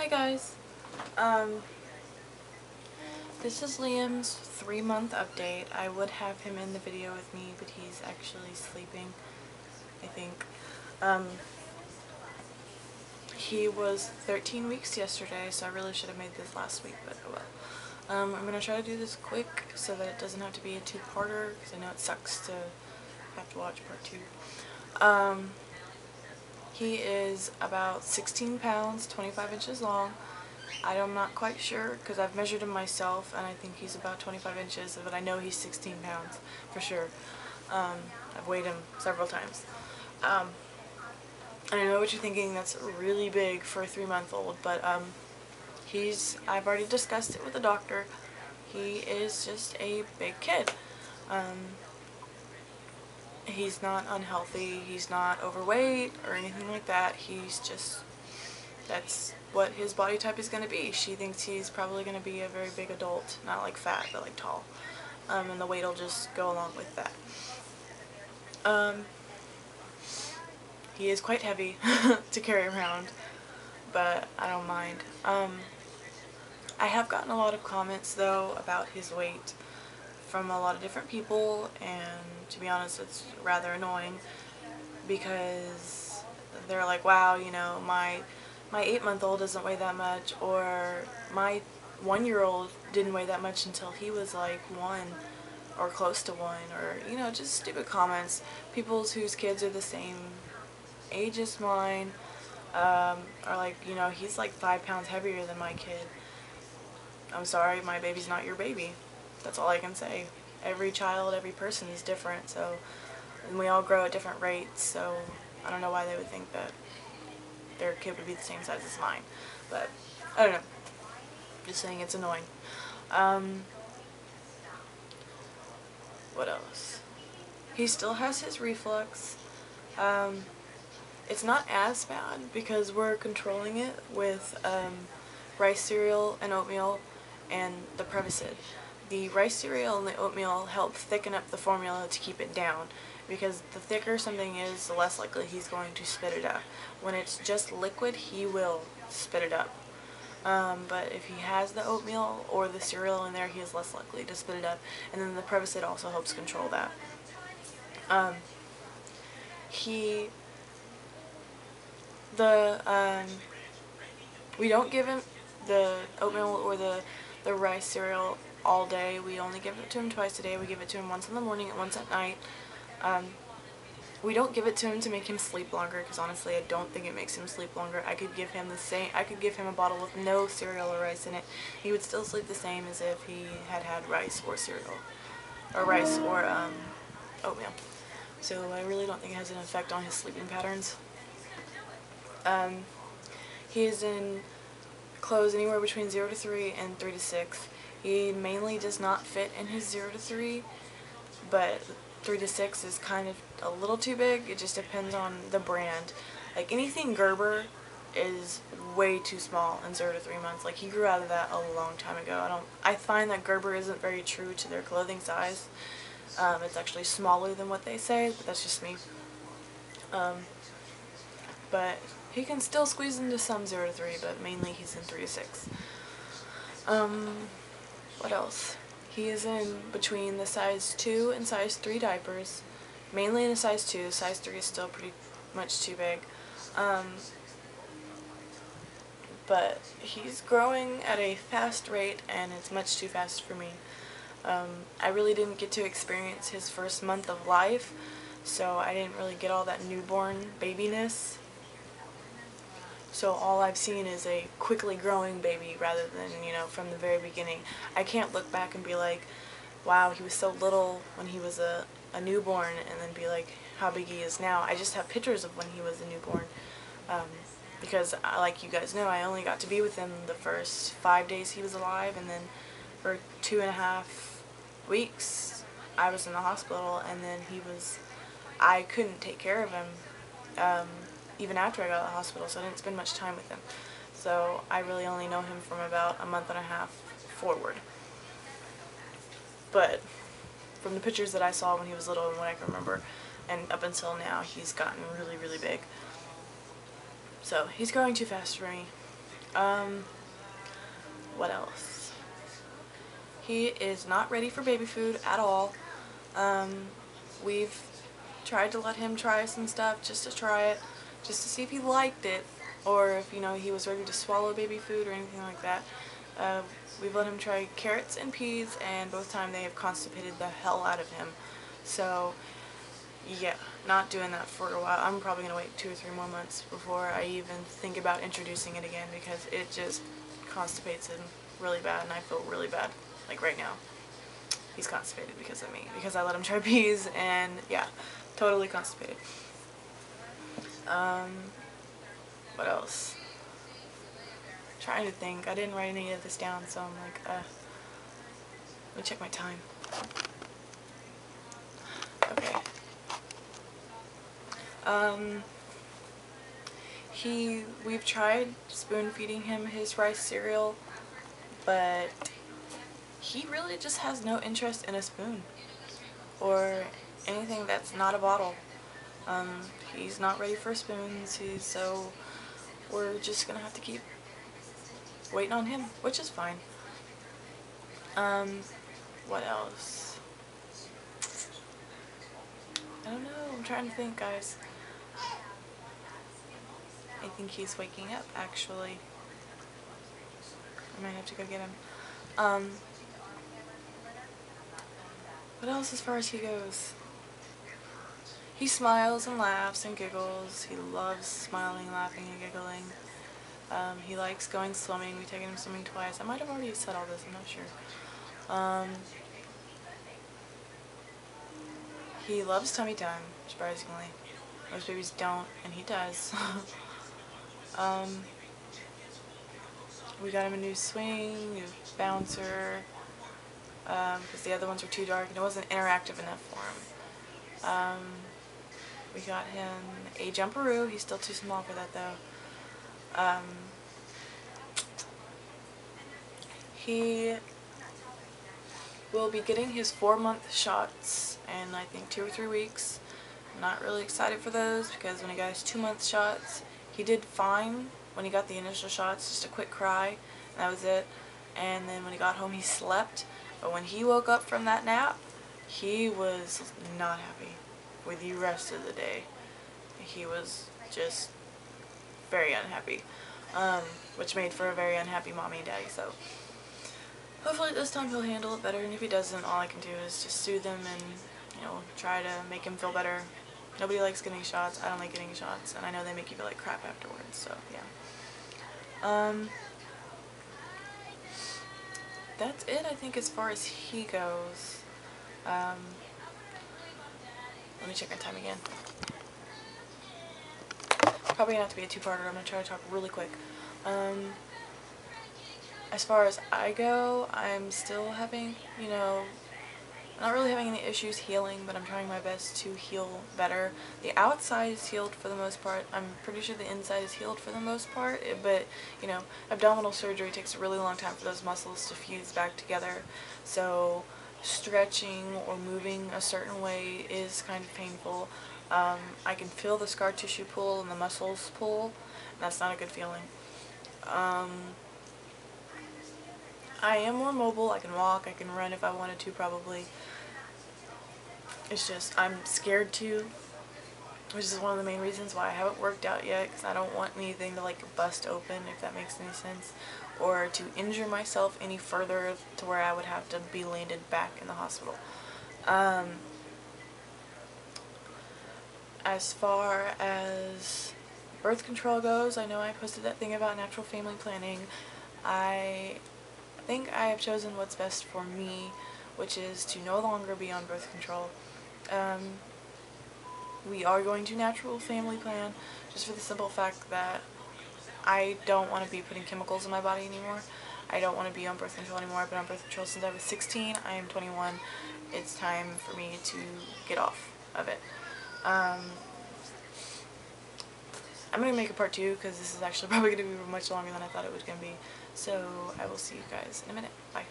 Hey guys, this is Liam's 3-month update. I would have him in the video with me, but he's actually sleeping, I think. He was 13 weeks yesterday, so I really should have made this last week, but oh well. I'm going to try to do this quick so that it doesn't have to be a two-parter, because I know it sucks to have to watch part 2. He is about 16 pounds, 25 inches long. I'm not quite sure because I've measured him myself and I think he's about 25 inches, but I know he's 16 pounds for sure. I've weighed him several times. And I know what you're thinking, that's really big for a 3-month-old, but I've already discussed it with the doctor. He is just a big kid. He's not unhealthy, he's not overweight or anything like that. He's just, that's what his body type is going to be. She thinks he's probably going to be a very big adult, not like fat, but like tall. And the weight will just go along with that. He is quite heavy to carry around, but I don't mind. I have gotten a lot of comments though about his weight from a lot of different people, and to be honest, it's rather annoying because they're like, wow, you know, my 8-month-old doesn't weigh that much, or my 1-year-old didn't weigh that much until he was like 1 or close to 1, or, you know, just stupid comments. People whose kids are the same age as mine are like, you know, he's like 5 pounds heavier than my kid. I'm sorry, my baby's not your baby. That's all I can say. Every child, every person is different, so, and we all grow at different rates, so I don't know why they would think that their kid would be the same size as mine, but I don't know. Just saying, it's annoying. What else? He still has his reflux. It's not as bad because we're controlling it with rice cereal and oatmeal and the Prevacid. The rice cereal and the oatmeal help thicken up the formula to keep it down, because the thicker something is, the less likely he's going to spit it up. When it's just liquid, he will spit it up. But if he has the oatmeal or the cereal in there, he is less likely to spit it up. And then the Prevacid also helps control that. We don't give him the oatmeal or the rice cereal all day. We only give it to him twice a day. We give it to him once in the morning and once at night. We don't give it to him to make him sleep longer, because honestly I don't think it makes him sleep longer. I could give him a bottle with no cereal or rice in it. He would still sleep the same as if he had rice or cereal, or rice or oatmeal. So I really don't think it has an effect on his sleeping patterns. He is in clothes anywhere between 0 to 3 and 3 to 6. He mainly does not fit in his 0 to 3, but 3 to 6 is kind of a little too big. It just depends on the brand. Like anything Gerber is way too small in 0 to 3 months. Like he grew out of that a long time ago. I find that Gerber isn't very true to their clothing size. It's actually smaller than what they say, but that's just me. But he can still squeeze into some 0 to 3, but mainly he's in 3 to 6. What else? He is in between the size 2 and size 3 diapers, mainly in a size 2. Size 3 is still pretty much too big. But he's growing at a fast rate, and it's much too fast for me. I really didn't get to experience his first month of life, so I didn't really get all that newborn babiness. So all I've seen is a quickly growing baby rather than, you know, from the very beginning. I can't look back and be like, wow, he was so little when he was a newborn, and then be like how big he is now. I just have pictures of when he was a newborn, because like you guys know, I only got to be with him the first 5 days he was alive, and then for 2.5 weeks I was in the hospital, and then I couldn't take care of him even after I got out of the hospital, so I didn't spend much time with him. So I really only know him from about a month and a half forward. But from the pictures that I saw when he was little and what I can remember, and up until now, he's gotten really, really big. So he's growing too fast for me. What else? He is not ready for baby food at all. We've tried to let him try some stuff just to try it, just to see if he liked it, or if, you know, he was ready to swallow baby food or anything like that. We've let him try carrots and peas, and both times they have constipated the hell out of him. So, yeah, not doing that for a while. I'm probably going to wait 2 or 3 more months before I even think about introducing it again, because it just constipates him really bad, and I feel really bad, like right now. He's constipated because of me, because I let him try peas, and yeah, totally constipated. What else? I'm trying to think. I didn't write any of this down, so I'm like, let me check my time. Okay. We've tried spoon feeding him his rice cereal, but he really just has no interest in a spoon or anything that's not a bottle. He's not ready for spoons, so we're just gonna have to keep waiting on him, which is fine. What else? I don't know, I'm trying to think, guys. I think he's waking up, actually. I might have to go get him. What else as far as he goes? He smiles and laughs and giggles. He loves smiling, laughing, and giggling. He likes going swimming. We've taken him swimming twice. I might have already said all this, I'm not sure. He loves tummy time, surprisingly. Most babies don't, and he does. We got him a new swing, new bouncer, because the other ones were too dark and it wasn't interactive enough for him. We got him a jumperoo. He's still too small for that, though. He will be getting his 4-month shots in, I think, 2 or 3 weeks. I'm not really excited for those, because when he got his 2-month shots, he did fine when he got the initial shots, just a quick cry, and that was it. And then when he got home, he slept. But when he woke up from that nap, he was not happy with the rest of the day. He was just very unhappy, which made for a very unhappy mommy and daddy. So hopefully this time he'll handle it better, and if he doesn't, all I can do is just soothe him and, you know, try to make him feel better. Nobody likes getting shots. I don't like getting shots, and I know they make you feel like crap afterwards, so yeah. That's it, I think, as far as he goes. Let me check my time again. Probably gonna have to be a 2-parter. I'm gonna try to talk really quick. As far as I go, I'm still having, you know, not really having any issues healing, but I'm trying my best to heal better. The outside is healed for the most part. I'm pretty sure the inside is healed for the most part, but, you know, abdominal surgery takes a really long time for those muscles to fuse back together. So stretching or moving a certain way is kind of painful. I can feel the scar tissue pull and the muscles pull, and that's not a good feeling. I am more mobile. I can walk, I can run if I wanted to, probably. It's just, I'm scared to, which is one of the main reasons why I haven't worked out yet, because I don't want anything to, like, bust open, if that makes any sense, or to injure myself any further to where I would have to be landed back in the hospital. As far as birth control goes, I know I posted that thing about natural family planning. I think I have chosen what's best for me, which is to no longer be on birth control. We are going to natural family plan, just for the simple fact that I don't want to be putting chemicals in my body anymore. I don't want to be on birth control anymore. I've been on birth control since I was 16. I am 21. It's time for me to get off of it. I'm going to make a part 2, because this is actually probably going to be much longer than I thought it was going to be. So I will see you guys in a minute. Bye.